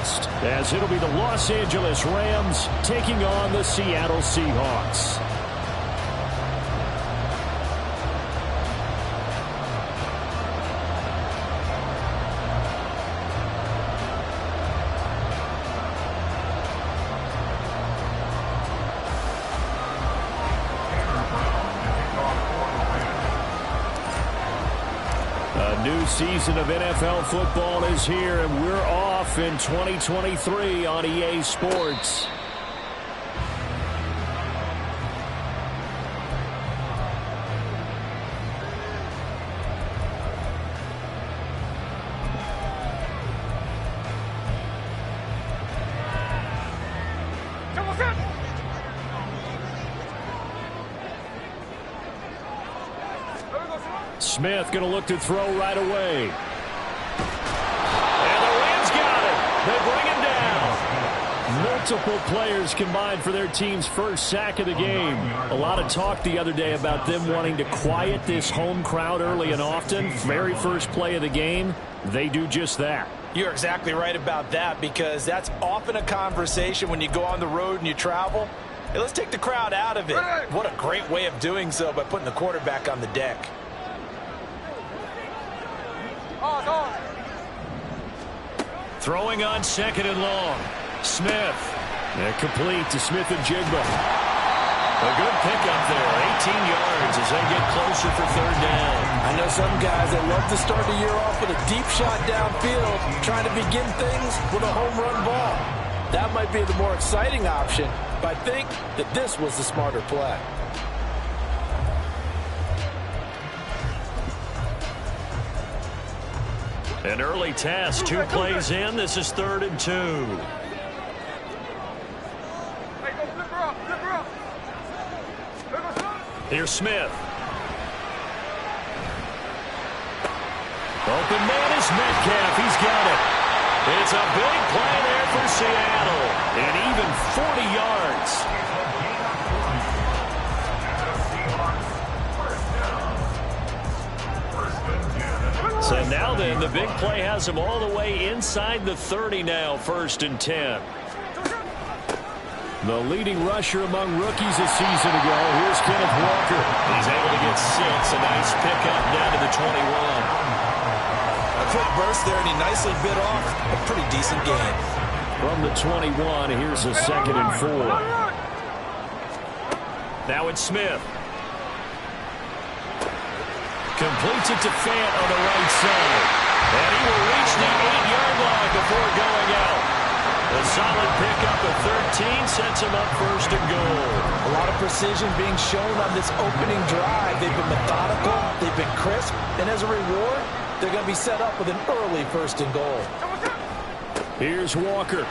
contest, as it'll be the Los Angeles Rams taking on the Seattle Seahawks. A new season of NFL football is here, and we're off in 2023 on EA Sports. Smith going to look to throw right away. And the Rams got it. They bring him down. Multiple players combined for their team's first sack of the game. A lot of talk the other day about them wanting to quiet this home crowd early and often. Very first play of the game, they do just that. You're exactly right about that, because that's often a conversation when you go on the road and you travel. Hey, let's take the crowd out of it. What a great way of doing so by putting the quarterback on the deck. Throwing on second and long. Smith. They're complete to Smith and Jigba. A good pickup there. 18 yards as they get closer for third down. I know some guys that love to start the year off with a deep shot downfield, trying to begin things with a home run ball. That might be the more exciting option, but I think that this was the smarter play. An early test, 2 plays in. This is 3rd and 2. Here's Smith. Open man is Metcalf. He's got it. It's a big play there for Seattle. And even 40 yards. So now then, the big play has him all the way inside the 30 now, 1st and 10. The leading rusher among rookies a season ago. Here's Kenneth Walker. He's able to get 6. A nice pickup down to the 21. A quick burst there, and he nicely bit off a pretty decent gain. From the 21, here's a 2nd and 4. Now it's Smith. Completes it to Fant on the right side. And he will reach the 8-yard line before going out. A solid pickup of 13 sets him up 1st and goal. A lot of precision being shown on this opening drive. They've been methodical, they've been crisp, and as a reward, they're going to be set up with an early 1st and goal. Here's Walker.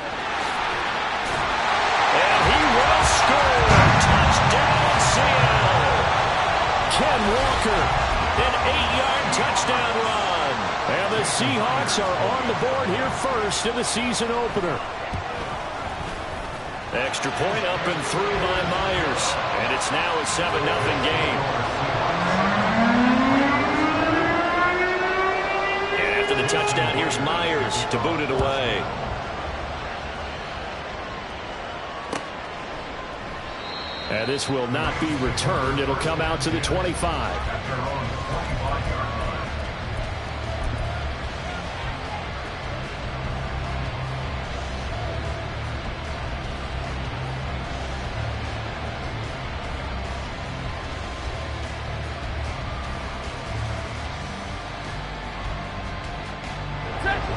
And he will score. Touchdown, Seattle. Ken Walker. An 8-yard touchdown run. And the Seahawks are on the board here first in the season opener. Extra point up and through by Myers. And it's now a 7-0 game. And after the touchdown, here's Myers to boot it away. And this will not be returned. It'll come out to the 25.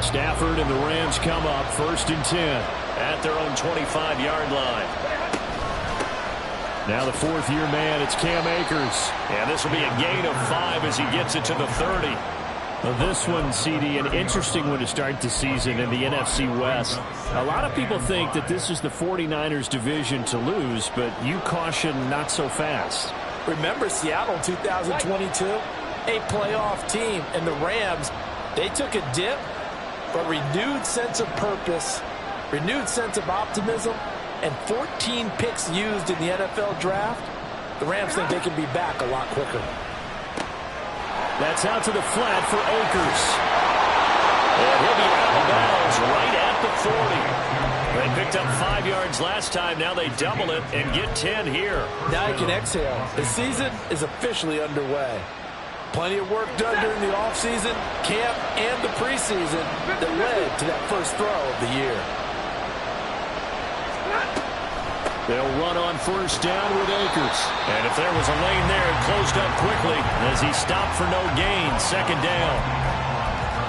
Stafford and the Rams come up 1st and 10 at their own 25-yard line. Now the 4th-year man, it's Cam Akers. And this will be a gain of 5 as he gets it to the 30. Well, this one, CD, an interesting one to start the season in the NFC West. A lot of people think that this is the 49ers division to lose, but you caution not so fast. Remember Seattle 2022? A playoff team, and the Rams, they took a dip, but renewed sense of purpose, renewed sense of optimism, and 14 picks used in the NFL draft. The Rams think they can be back a lot quicker. That's out to the flat for Akers. And he'll be out of bounds right at the 40. They picked up 5 yards last time. Now they double it and get 10 here. Now you can exhale. The season is officially underway. Plenty of work done during the offseason, camp, and the preseason that led to that first throw of the year. They'll run on first down with Akers. And if there was a lane there, it closed up quickly as he stopped for no gain. Second down.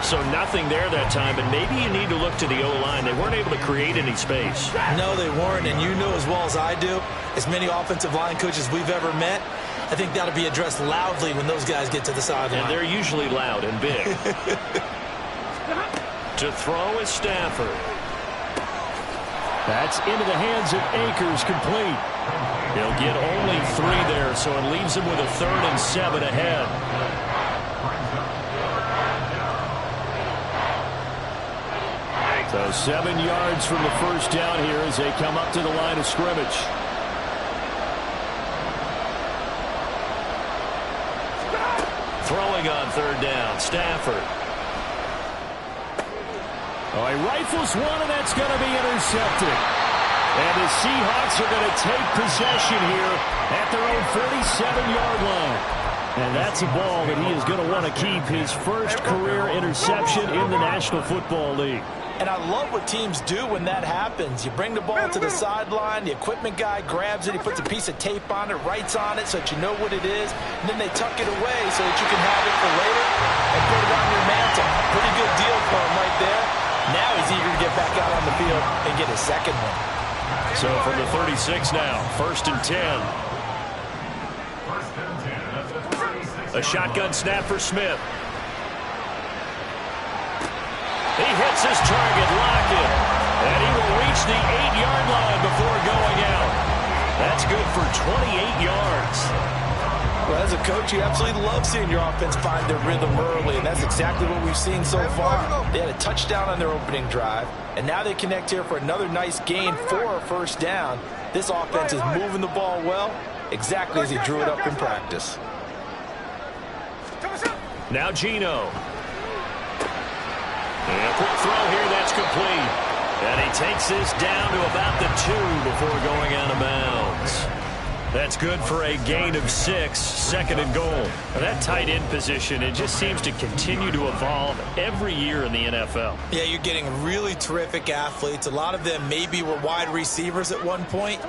So nothing there that time, and maybe you need to look to the O-line. They weren't able to create any space. No, they weren't, and you know as well as I do, as many offensive line coaches we've ever met, I think that'll be addressed loudly when those guys get to the sideline. And they're usually loud and big. To throw is Stafford. That's into the hands of Akers, complete. He'll get only 3 there, so it leaves him with a 3rd and 7 ahead. So 7 yards from the first down here as they come up to the line of scrimmage. Throwing on 3rd down, Stafford. Oh, he rifles one, and that's going to be intercepted. And the Seahawks are going to take possession here at their own 47-yard line. And that's a ball that he is going to want to keep, his first career interception in the National Football League. And I love what teams do when that happens. You bring the ball to the sideline, the equipment guy grabs it, he puts a piece of tape on it, writes on it so that you know what it is, and then they tuck it away so that you can have it for later and put it on your mantle. Pretty good deal for him right there. Now he's eager to get back out on the field and get his second one. So from the 36 now, 1st and 10. A shotgun snap for Smith. He hits his target, locked it. And he will reach the 8-yard line before going out. That's good for 28 yards. Well, as a coach, you absolutely love seeing your offense find their rhythm early, and that's exactly what we've seen so far. They had a touchdown on their opening drive, and now they connect here for another nice gain for a first down. This offense is moving the ball well, exactly as he drew it up in practice. Now Geno. And a quick throw here, that's complete. And he takes this down to about the 2 before going out of bounds. That's good for a gain of 6, 2nd and goal. Now that tight end position, it just seems to continue to evolve every year in the NFL. Yeah, you're getting really terrific athletes. A lot of them maybe were wide receivers at one point.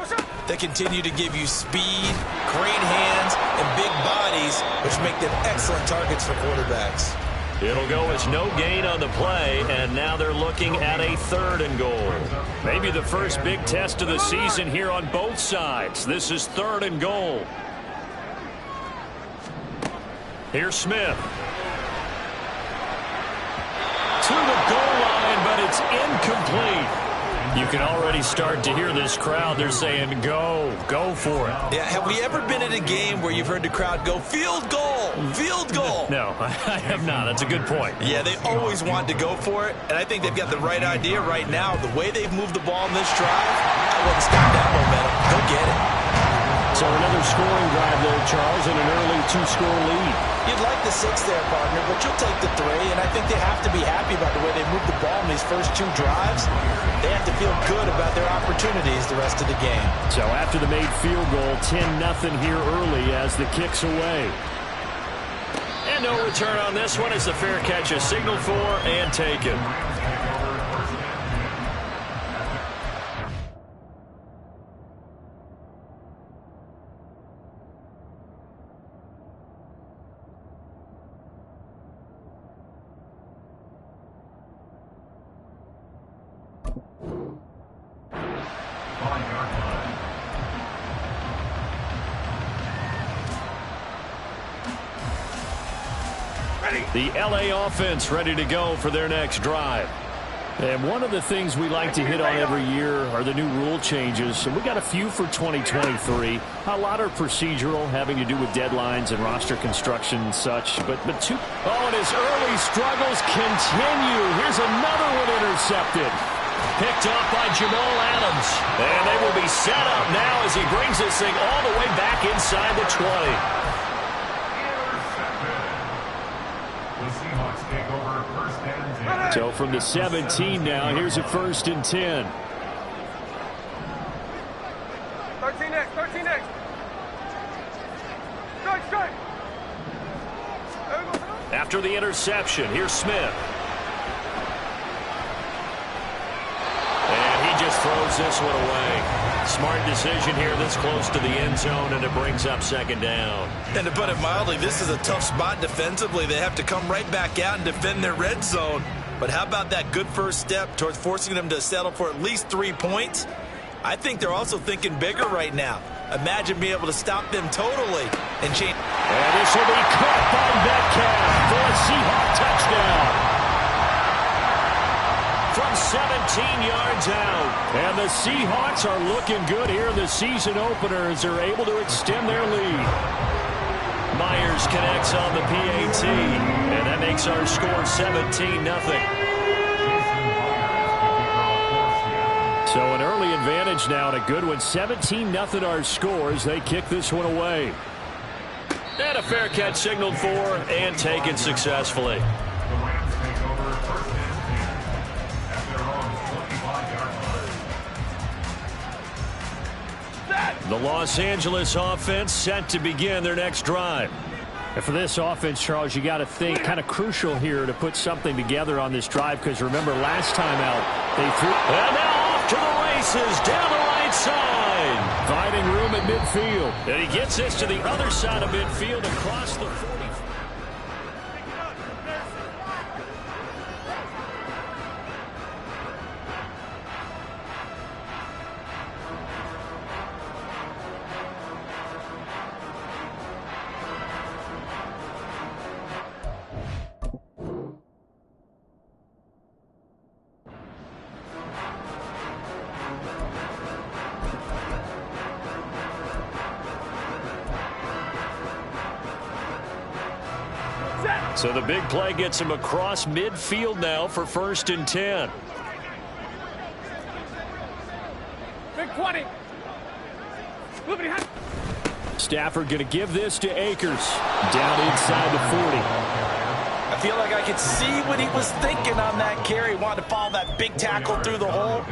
They continue to give you speed, great hands, and big bodies, which make them excellent targets for quarterbacks. It'll go as no gain on the play, and now they're looking at a 3rd and goal. Maybe the first big test of the season here on both sides. This is 3rd and goal. Here's Smith. To the goal line, but it's incomplete. You can already start to hear this crowd. They're saying, go for it. Yeah, have we ever been at a game where you've heard the crowd go, field goal, field goal? No, I have not. That's a good point. Yeah, they always want to go for it, and I think they've got the right idea right now. The way they've moved the ball in this drive, I wouldn't stop that momentum. Go get it. So another scoring drive there, Charles, and an early 2-score lead. You'd like the 6 there, partner, but you'll take the 3, and I think they have to be happy about the way they moved the ball in these first 2 drives. They have to feel good about their opportunities the rest of the game. So after the made field goal, 10-0 here early as the kick's away. And no return on this one as the fair catch is signaled for and taken. The LA offense ready to go for their next drive. And one of the things we like to hit on every year are the new rule changes. And we got a few for 2023. A lot are procedural, having to do with deadlines and roster construction and such. But two. Oh, and his early struggles continue. Here's another one intercepted. Picked off by Jamal Adams. And they will be set up now as he brings this thing all the way back inside the 20. So from the 17 now, here's a 1st and 10. 13X, 13X. Strike. After the interception, here's Smith. And he just throws this one away. Smart decision here this close to the end zone, and it brings up 2nd down. And to put it mildly, this is a tough spot defensively. They have to come right back out and defend their red zone. But how about that good first step towards forcing them to settle for at least 3 points? I think they're also thinking bigger right now. Imagine being able to stop them totally and change. And this will be caught by Metcalf for a Seahawk touchdown. From 17 yards out. And the Seahawks are looking good here in the season opener as they're able to extend their lead. Myers connects on the PAT, and that makes our score 17-0. So an early advantage now and a good one. 17-0 our scores. They kick this one away. And a fair catch signaled for and taken successfully. The Los Angeles offense set to begin their next drive. And for this offense, Charles, you got to think kind of crucial here to put something together on this drive, because remember last time out they threw. And now off to the races down the right side. Finding room at midfield. And he gets this to the other side of midfield across the 40. So the big play gets him across midfield now for 1st and 10. Big 20. Stafford going to give this to Akers. Down inside the 40. I feel like I could see what he was thinking on that carry. Wanted to follow that big tackle through the hole.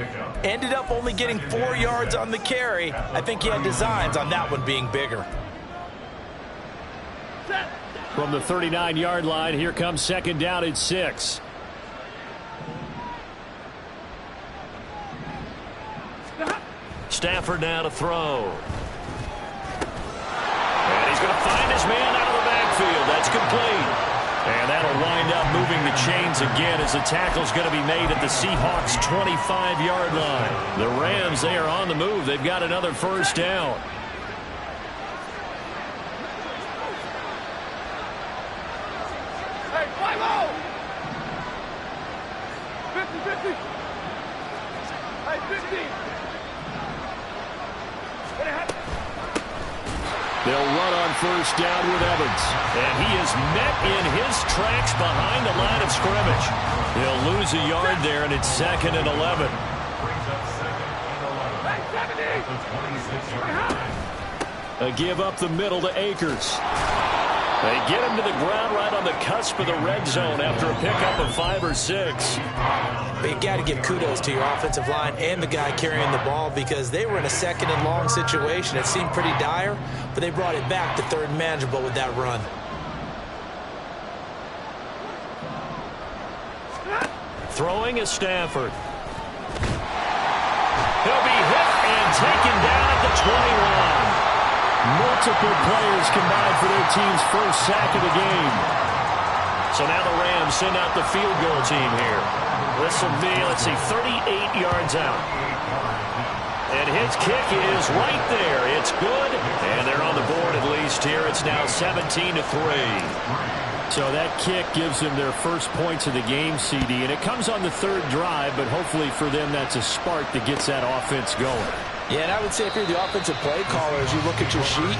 Ended up only getting 4 yards on the carry. I think he had designs on that one being bigger. From the 39-yard line, here comes 2nd down at 6. Stafford now to throw. And he's going to find his man out of the backfield. That's complete. And that'll wind up moving the chains again as the tackle's going to be made at the Seahawks' 25-yard line. The Rams, they are on the move. They've got another 1st down. Hey, 5-0. 50-50. Hey, 50. They'll run on 1st down with Evans. And he is met in his tracks behind the line of scrimmage. They'll lose a yard there, and it's 2nd and 11. A give up the middle to Akers. They get him to the ground right on the cusp of the red zone after a pickup of 5 or 6. But you got to give kudos to your offensive line and the guy carrying the ball, because they were in a 2nd and long situation. It seemed pretty dire, but they brought it back to 3rd and manageable with that run. Throwing is Stafford. He'll be hit and taken down at the 21. Multiple players combined for their team's 1st sack of the game. So now the Rams send out the field goal team here. This will be, let's see, 38 yards out. And his kick is right there. It's good. And they're on the board at least here. It's now 17-3. So that kick gives them their 1st points of the game, CD. And it comes on the 3rd drive, but hopefully for them that's a spark that gets that offense going. Yeah, and I would say if you're the offensive play caller, as you look at your sheet,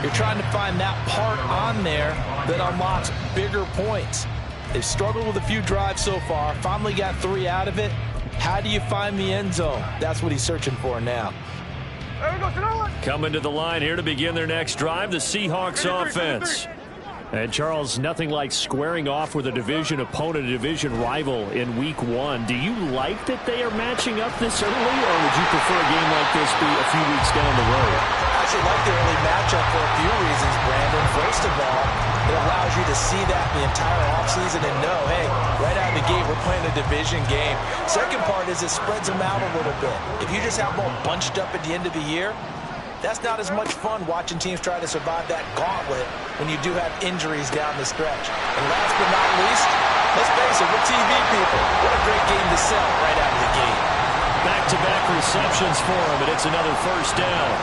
you're trying to find that part on there that unlocks bigger points. They've struggled with a few drives so far, finally got 3 out of it. How do you find the end zone? That's what he's searching for now. Coming to the line here to begin their next drive, the Seahawks offense. And, Charles, nothing like squaring off with a division opponent, a division rival in Week 1. Do you like that they are matching up this early, or would you prefer a game like this be a few weeks down the road? I actually like the early matchup for a few reasons, Brandon. First of all, it allows you to see that the entire offseason and know, hey, right out of the gate, we're playing a division game. Second part is it spreads them out a little bit. If you just have them all bunched up at the end of the year, that's not as much fun watching teams try to survive that gauntlet when you do have injuries down the stretch. And last but not least, let's face it, we're TV people. What a great game to sell right out of the gate. Back-to-back receptions for him, and it's another first down.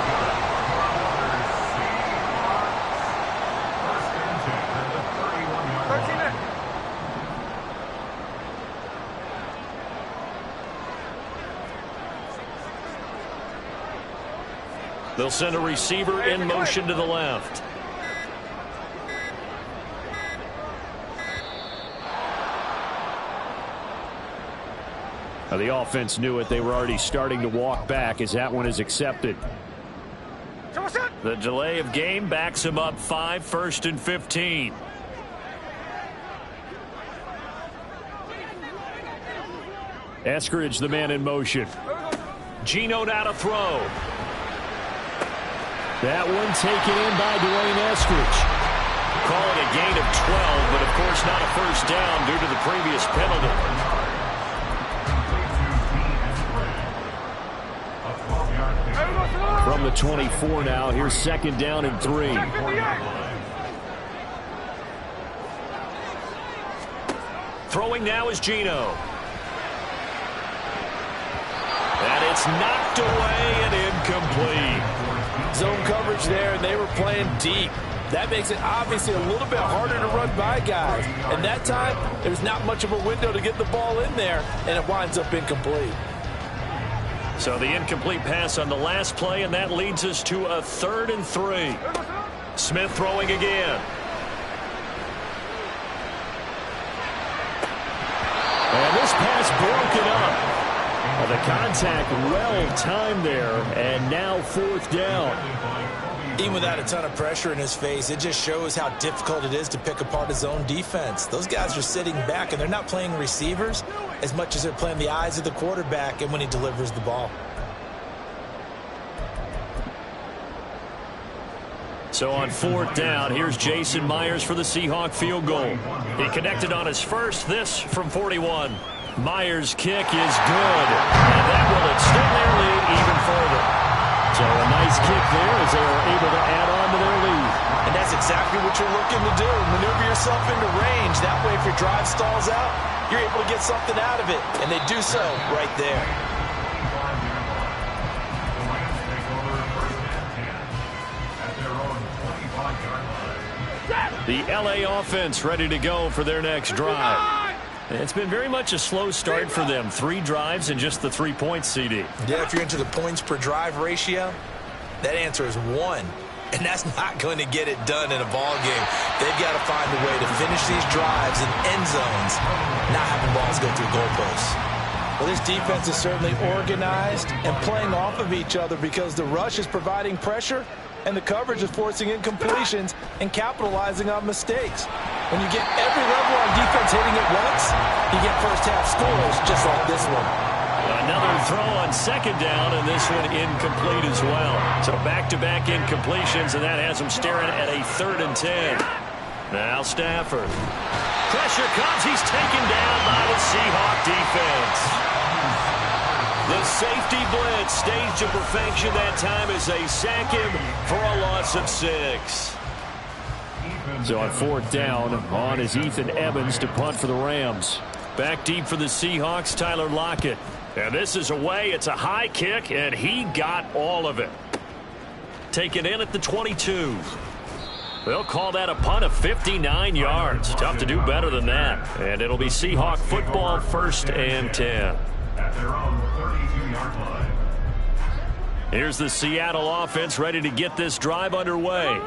They'll send a receiver in motion to the left. Now the offense knew it. They were already starting to walk back as that one is accepted. The delay of game backs him up 5, 1st and 15. Eskridge, the man in motion. Geno now to throw. That one taken in by Dwayne Eskridge. Call it a gain of 12, but of course not a first down due to the previous penalty. From the 24 now, here's 2nd down and 3. Throwing now is Geno. And it's knocked away and incomplete. Zone coverage there, and they were playing deep. That makes it obviously a little bit harder to run by guys. And that time, there's not much of a window to get the ball in there, and it winds up incomplete. So the incomplete pass on the last play, and that leads us to a 3rd and 3. Smith throwing again. And this pass broken up. Well, the contact well-timed there, and now 4th down. Even without a ton of pressure in his face, it just shows how difficult it is to pick apart his own defense. Those guys are sitting back, and they're not playing receivers as much as they're playing the eyes of the quarterback and when he delivers the ball. So on 4th down, here's Jason Myers for the Seahawk field goal. He connected on his first, this from 41. Myers' kick is good, and that will extend their lead even further. So a nice kick there as they are able to add on to their lead. And that's exactly what you're looking to do. Maneuver yourself into range. That way, if your drive stalls out, you're able to get something out of it. And they do so right there. The LA offense ready to go for their next drive. It's been very much a slow start for them. 3 drives and just the 3 points, CD. Yeah, if you're into the points per drive ratio, that answer is 1. And that's not going to get it done in a ball game. They've got to find a way to finish these drives in end zones, not having balls go through goalposts. Well, this defense is certainly organized and playing off of each other because the rush is providing pressure and the coverage is forcing incompletions and capitalizing on mistakes. When you get every level on defense hitting at once, you get first-half scores just like this one. Another throw on 2nd down, and this one incomplete as well. So back-to-back incompletions, and that has them staring at a 3rd and 10. Now Stafford. Pressure comes. He's taken down by the Seahawk defense. The safety blitz staged to perfection that time as they sack him for a loss of 6. So on 4th down, on is Ethan Evans to punt for the Rams. Back deep for the Seahawks, Tyler Lockett. And this is away. It's a high kick, and he got all of it. Taken in at the 22. They'll call that a punt of 59 yards. Tough to do better than that. And it'll be Seahawk football, 1st and 10. At their own 32-yard line. Here's the Seattle offense ready to get this drive underway.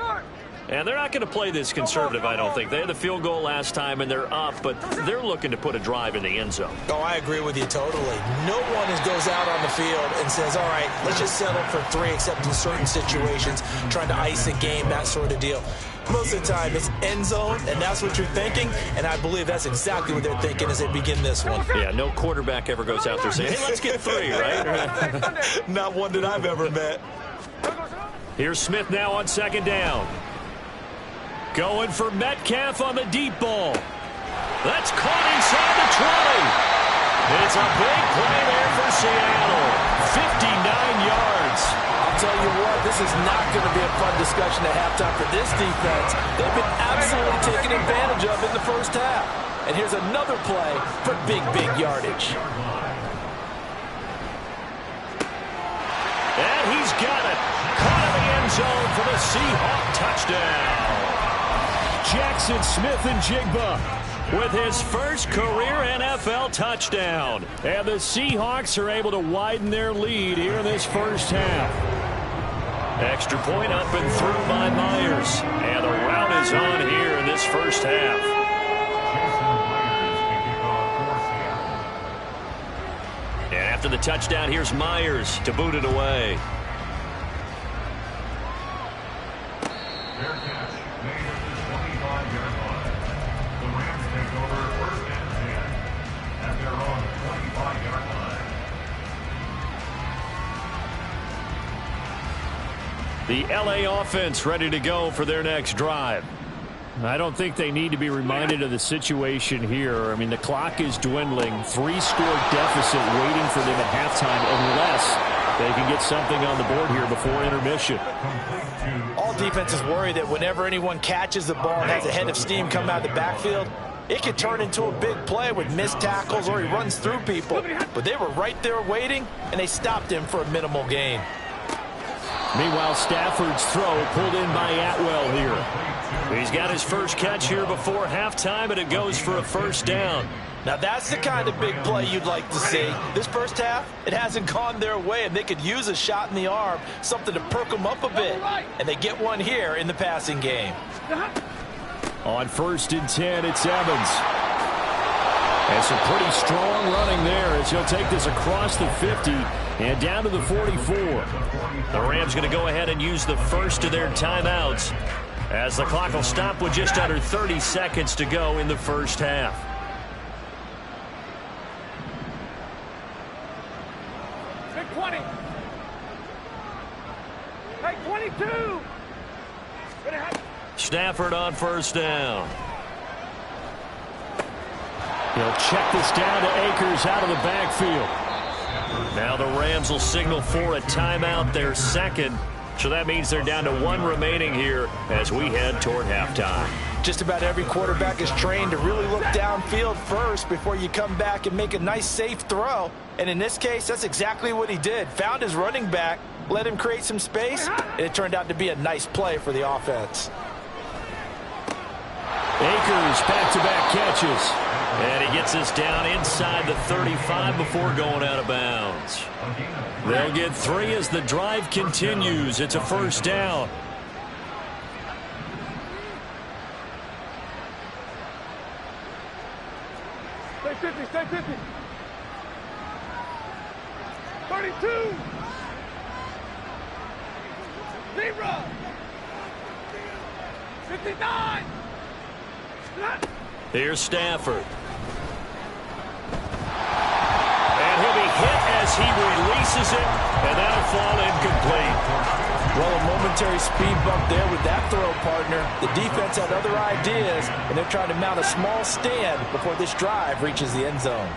And they're not going to play this conservative, I don't think. They had the field goal last time, and they're up, but they're looking to put a drive in the end zone. Oh, I agree with you totally. No one goes out on the field and says, all right, let's just settle for 3, except in certain situations, trying to ice a game, that sort of deal. Most of the time, it's end zone, and that's what you're thinking, and I believe that's exactly what they're thinking as they begin this one. Yeah, no quarterback ever goes out there saying, hey, let's get 3, right? Not one that I've ever met. Here's Smith now on second down. Going for Metcalf on the deep ball. That's caught inside the 20. It's a big play there for Seattle. 59 yards. I'll tell you what, this is not going to be a fun discussion at halftime for this defense. They've been absolutely taken advantage of in the first half. And here's another play for big yardage. And he's got it. Caught in the end zone for the Seahawk touchdown. Jackson Smith-Njigba with his first career NFL touchdown. And the Seahawks are able to widen their lead here in this first half. Extra point up and through by Myers. And the rout is on here in this first half. And after the touchdown, here's Myers to boot it away. The L.A. offense ready to go for their next drive. I don't think they need to be reminded of the situation here. I mean, the clock is dwindling. 3-score deficit waiting for them at halftime unless they can get something on the board here before intermission. All defenses worry that whenever anyone catches the ball and has a head of steam come out of the backfield, it could turn into a big play with missed tackles or he runs through people. But they were right there waiting, and they stopped him for a minimal gain. Meanwhile, Stafford's throw pulled in by Atwell here. He's got his first catch here before halftime, and it goes for a first down. Now, that's the kind of big play you'd like to see. This first half, it hasn't gone their way, and they could use a shot in the arm, something to perk them up a bit. And they get one here in the passing game. On 1st and 10, it's Evans. And some pretty strong running there as he'll take this across the 50 and down to the 44. The Rams going to go ahead and use the first of their timeouts as the clock will stop with just under 30 seconds to go in the first half. Big 20. Hey, 22. Stafford on first down. He'll check this down to Akers out of the backfield. Now the Rams will signal for a timeout, their second. So that means they're down to 1 remaining here as we head toward halftime. Just about every quarterback is trained to really look downfield first before you come back and make a nice, safe throw. And in this case, that's exactly what he did. Found his running back, let him create some space, and it turned out to be a nice play for the offense. Akers back-to-back catches. And he gets us down inside the 35 before going out of bounds. They'll get 3 as the drive continues. It's a first down. Stay 50, stay 50. 32. 0. 59. Here's Stafford. And he'll be hit as he releases it, and that'll fall incomplete. Well, a momentary speed bump there with that throw, partner. The defense had other ideas, and they're trying to mount a small stand before this drive reaches the end zone.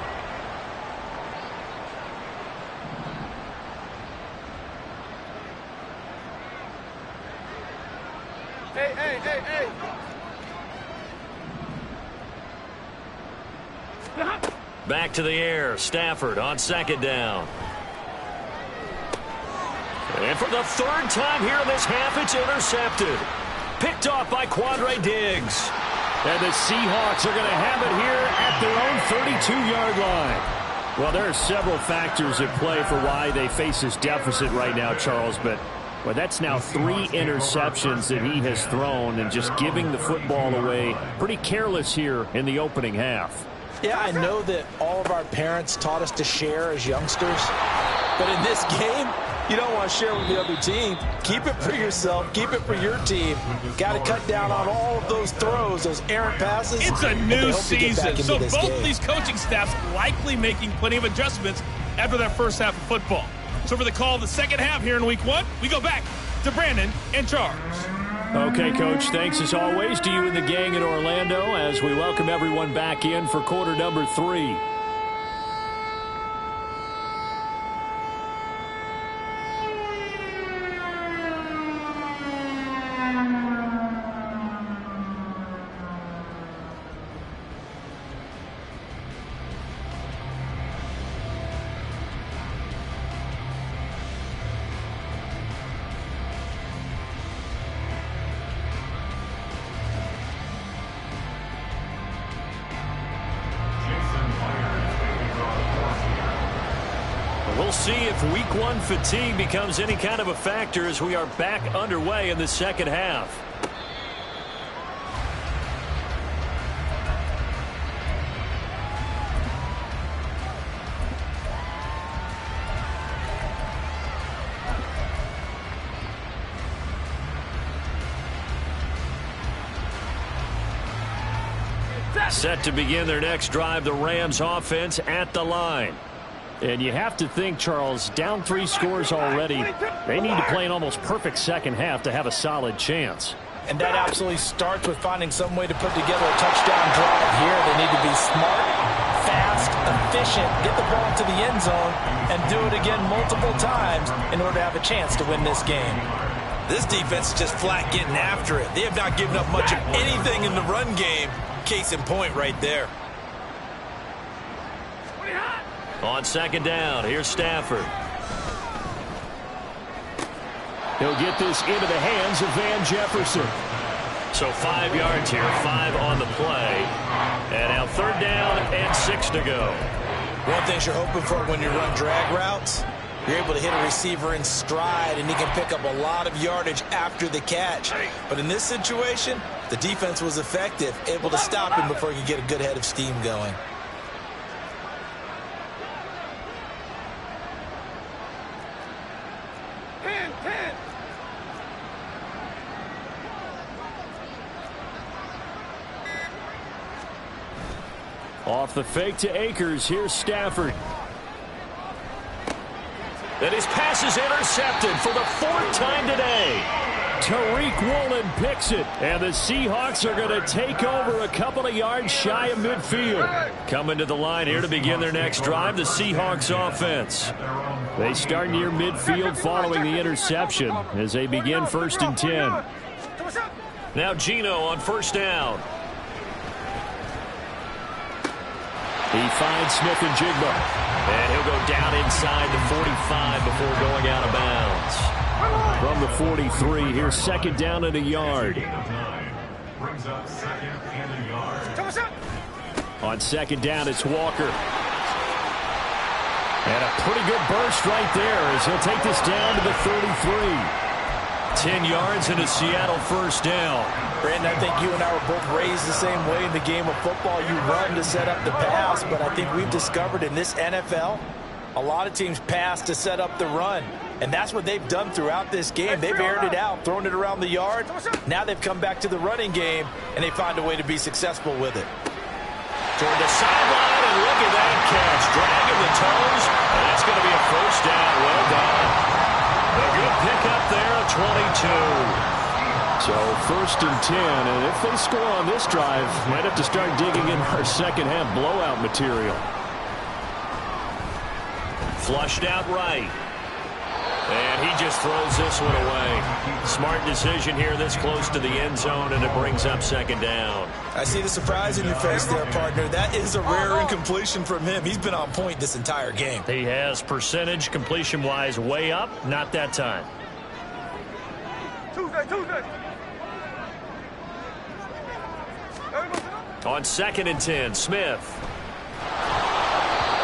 Hey, hey, hey, hey. Back to the air. Stafford on second down. And for the 3rd time here in this half, it's intercepted. Picked off by Quandre Diggs. And the Seahawks are going to have it here at their own 32-yard line. Well, there are several factors at play for why they face this deficit right now, Charles, but well, that's now 3 interceptions that he has thrown and just giving the football away. Pretty careless here in the opening half. Yeah, I know that all of our parents taught us to share as youngsters, But in this game, you don't want to share with the other team. Keep it for yourself. Keep it for your team. Got to cut down on all of those throws, those errant passes. It's a new season, so both of these coaching staffs likely making plenty of adjustments after that first half of football. So for the call of the second half here in week 1, we go back to Brandon and Charles. Okay, Coach, thanks as always to you and the gang in Orlando as we welcome everyone back in for quarter number 3. We'll see if week 1 fatigue becomes any kind of a factor as we are back underway in the second half. Set to begin their next drive, the Rams offense at the line. And you have to think, Charles, down 3 scores already. They need to play an almost perfect second half to have a solid chance. And that absolutely starts with finding some way to put together a touchdown drive here. They need to be smart, fast, efficient, get the ball into the end zone, and do it again multiple times in order to have a chance to win this game. This defense is just flat getting after it. They have not given up much of anything in the run game. Case in point right there. On second down, here's Stafford. He'll get this into the hands of Van Jefferson. So 5 yards here, 5 on the play. And now third down and 6 to go. One thing you're hoping for when you run drag routes, you're able to hit a receiver in stride, and he can pick up a lot of yardage after the catch. But in this situation, the defense was effective, able to stop him before he could get a good head of steam going. Off the fake to Akers, here's Stafford. And his pass is intercepted for the 4th time today. Tariq Woolen picks it, and the Seahawks are going to take over a couple of yards shy of midfield. Coming to the line here to begin their next drive, the Seahawks offense. They start near midfield following the interception as they begin 1st and 10. Now Geno on first down. He finds Smith and Jigba. And he'll go down inside the 45 before going out of bounds. From the 43, here's second down and a yard. On second down, it's Walker. And a pretty good burst right there as he'll take this down to the 33. 10 yards and a Seattle first down. Brandon, I think you and I were both raised the same way in the game of football. You run to set up the pass, but I think we've discovered in this NFL, a lot of teams pass to set up the run. And that's what they've done throughout this game. They've aired it out, thrown it around the yard. Now they've come back to the running game, and they find a way to be successful with it. Toward the sideline, and look at that catch. Dragging the toes, and that's going to be a first down. Well done. A good pickup there, 22. So 1st and 10, and if they score on this drive, might have to start digging in our second half blowout material. Flushed out right. And he just throws this one away. Smart decision here this close to the end zone, and it brings up second down. I see the surprise in your face there, partner. That is a rare incompletion from him. He's been on point this entire game. He has percentage completion-wise way up, not that time. Tuesday. On 2nd and 10, Smith.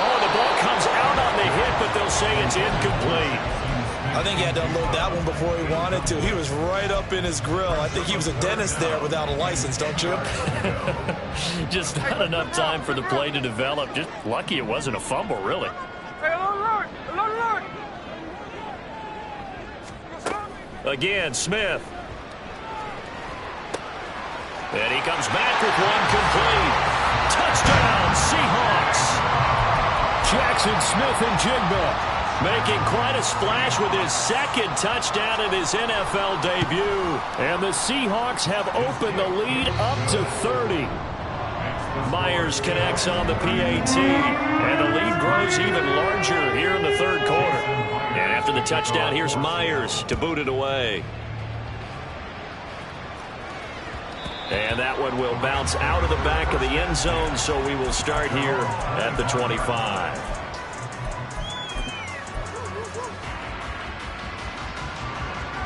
Oh, the ball comes out on the hit, but they'll say it's incomplete. I think he had to unload that one before he wanted to. He was right up in his grill. I think he was a dentist there without a license, don't you? Just not enough time for the play to develop. Just lucky it wasn't a fumble, really. Hey, alert! Again, Smith. And he comes back with one complete. Touchdown, Seahawks. Jackson Smith-Njigba making quite a splash with his second touchdown in his NFL debut. And the Seahawks have opened the lead up to 30. Myers connects on the PAT. And the lead grows even larger here in the third quarter. And after the touchdown, here's Myers to boot it away. And that one will bounce out of the back of the end zone, so we will start here at the 25.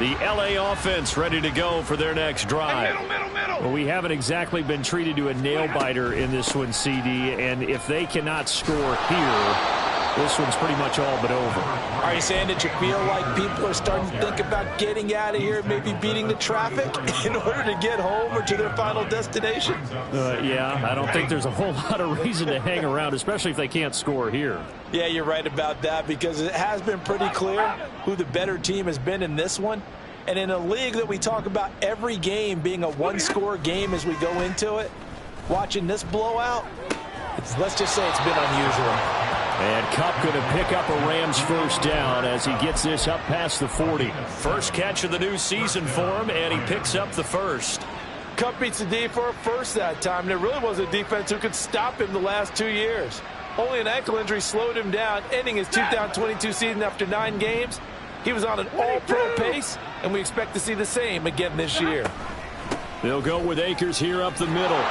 The L.A. offense ready to go for their next drive. Well, we haven't exactly been treated to a nail-biter in this one, CD, and if they cannot score here, this one's pretty much all but over. Are you saying that you feel like people are starting to think about getting out of here, maybe beating the traffic in order to get home or to their final destination? Yeah, I don't think there's a whole lot of reason to hang around, especially if they can't score here. Yeah, you're right about that, because it has been pretty clear who the better team has been in this one. And in a league that we talk about every game being a one-score game as we go into it, watching this blowout, let's just say it's been unusual. And Kupp going to pick up a Rams first down as he gets this up past the 40. First catch of the new season for him, and he picks up the first. Kupp beats the D for a first that time. There really was a defense who could stop him the last 2 years. Only an ankle injury slowed him down, ending his 2022 season after 9 games. He was on an all-pro pace, and we expect to see the same again this year. They'll go with Akers here up the middle.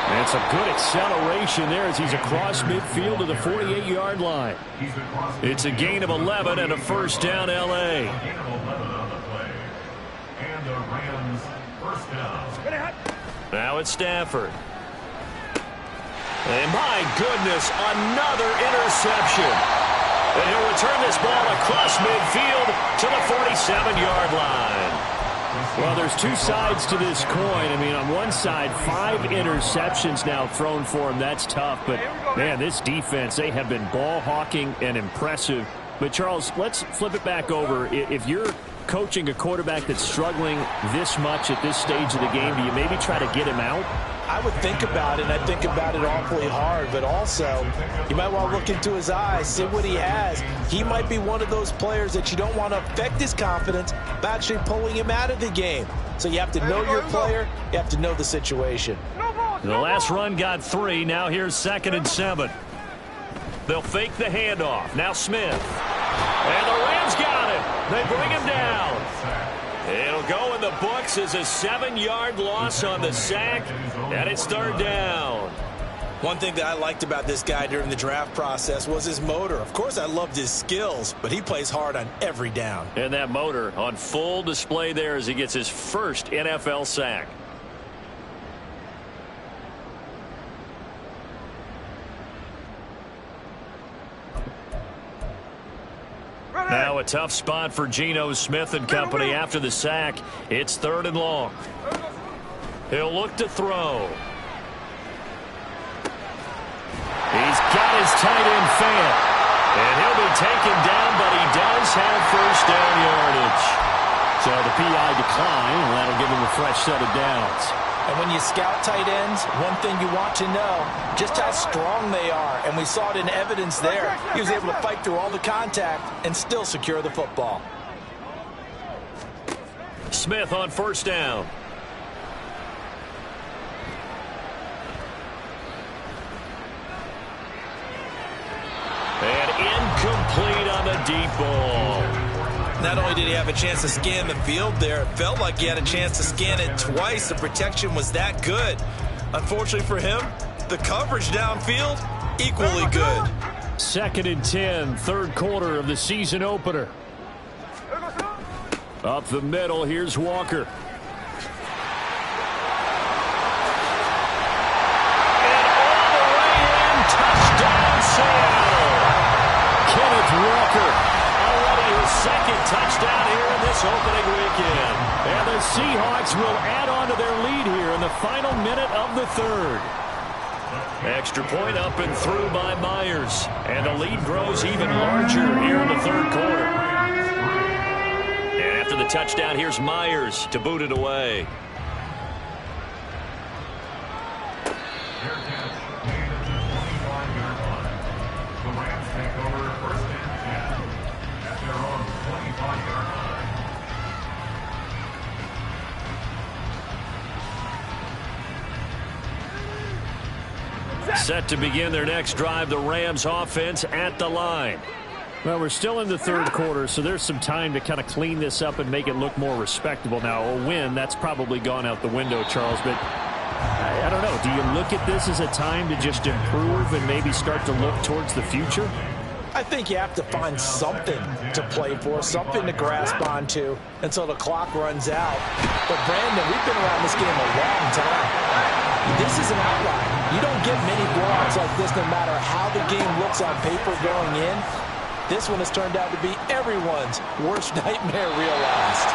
And some good acceleration there as he's across midfield to the 48-yard line. It's a gain of 11 and a first down, L.A. Now it's Stafford. And my goodness, another interception. And he'll return this ball across midfield to the 47-yard line. Well, there's two sides to this coin. I mean, on one side, 5 interceptions now thrown for him. That's tough. But, man, this defense, they have been ball hawking and impressive. But, Charles, let's flip it back over. If you're coaching a quarterback that's struggling this much at this stage of the game, do you maybe try to get him out? I would think about it, and I think about it awfully hard, but also you might want to look into his eyes, see what he has. He might be one of those players that you don't want to affect his confidence by actually pulling him out of the game. So you have to know your player, you have to know the situation. The last run got 3, now here's 2nd and 7. They'll fake the handoff, now Smith. And the Rams got him, they bring him down. It'll go in the books as a 7-yard loss on the sack, and it's 3rd down. One thing that I liked about this guy during the draft process was his motor. Of course, I loved his skills, but he plays hard on every down. And that motor on full display there as he gets his first NFL sack. Now a tough spot for Geno Smith and company after the sack. It's 3rd and long. He'll look to throw. He's got his tight end fan. And he'll be taken down, but he does have first down yardage. So the PI decline, and that'll give him a fresh set of downs. And when you scout tight ends, one thing you want to know, just how strong they are. And we saw it in evidence there. He was able to fight through all the contact and still secure the football. Smith on first down. And incomplete on the deep ball. Not only did he have a chance to scan the field there, it felt like he had a chance to scan it twice. The protection was that good. Unfortunately for him, the coverage downfield, equally good. 2nd and 10, 3rd quarter of the season opener. Up the middle, here's Walker. And all the way in, touchdown Seattle. Kenneth Walker. His 2nd touchdown here in this opening weekend. And the Seahawks will add on to their lead here in the final minute of the 3rd. Extra point up and through by Myers. And the lead grows even larger here in the 3rd quarter. And touchdown. Here's Myers to boot it away. Set to begin their next drive, the Rams offense at the line. Well, we're still in the third quarter, so there's some time to kind of clean this up and make it look more respectable. Now, a win, that's probably gone out the window, Charles, but I don't know. Do you look at this as a time to just improve and maybe start to look towards the future? I think you have to find something to play for, something to grasp onto until the clock runs out. But, Brandon, we've been around this game a long time. This is an outlier. You don't get many blowouts like this no matter how the game looks on paper going in. This one has turned out to be everyone's worst nightmare realized.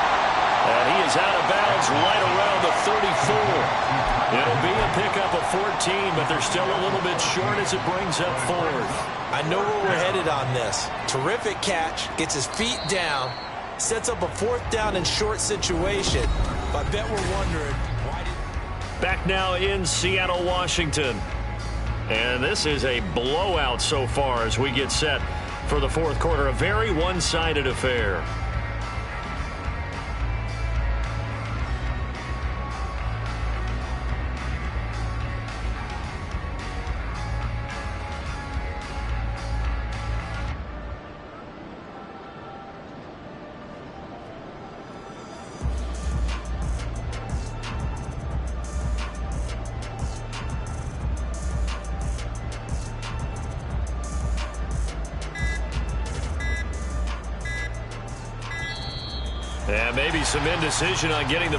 And he is out of bounds right around the 34. It'll be a pickup of 14, but they're still a little bit short as it brings up fourth. I know where we're headed on this. Terrific catch, gets his feet down, sets up a fourth down and short situation. I bet we're wondering why did... Back now in Seattle, Washington. And this is a blowout so far as we get set for the fourth quarter. A very one-sided affair. And maybe some indecision on getting the